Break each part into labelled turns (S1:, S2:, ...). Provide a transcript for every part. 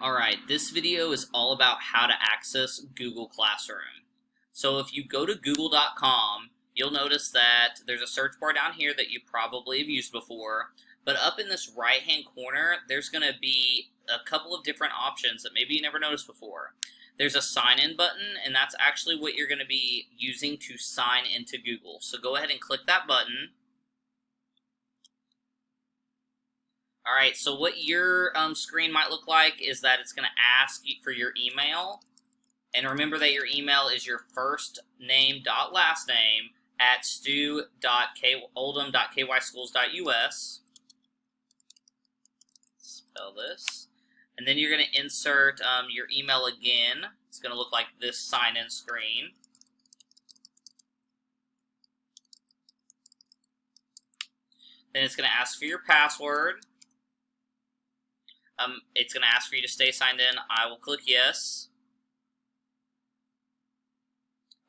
S1: Alright, this video is all about how to access Google Classroom. So if you go to google.com, you'll notice that there's a search bar down here that you probably have used before, but up in this right-hand corner, there's going to be a couple of different options that maybe you never noticed before. There's a sign-in button, and that's actually what you're going to be using to sign into Google. So go ahead and click that button. Alright, so what your screen might look like is that it's going to ask you for your email. And remember that your email is your first name dot last name at stu.oldham.kyschools.us. Spell this. And then you're going to insert your email again. It's going to look like this sign-in screen. Then it's going to ask for your password. It's going to ask for you to stay signed in. I will click yes.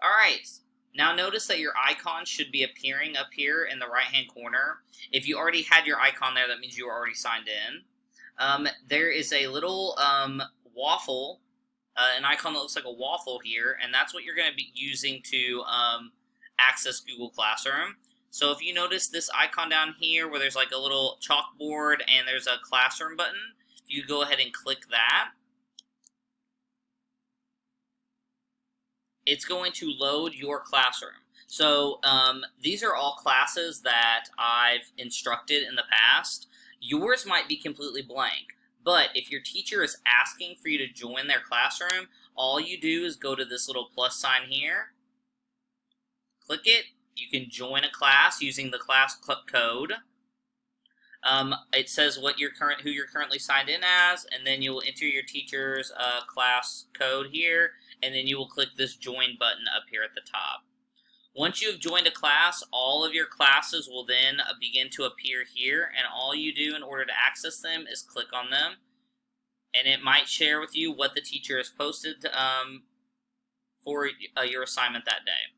S1: Alright, now notice that your icon should be appearing up here in the right-hand corner. If you already had your icon there, that means you were already signed in. There is a little waffle, an icon that looks like a waffle here, and that's what you're going to be using to access Google Classroom. So if you notice this icon down here where there's like a little chalkboard and there's a classroom button, you go ahead and click that. It's going to load your classroom. So these are all classes that I've instructed in the past. Yours might be completely blank, but if your teacher is asking for you to join their classroom, all you do is go to this little plus sign here, click it. You can join a class using the class code. It says who you're currently signed in as, and then you will enter your teacher's class code here, and then you will click this join button up here at the top. Once you have joined a class, all of your classes will then begin to appear here, and all you do in order to access them is click on them, and it might share with you what the teacher has posted for your assignment that day.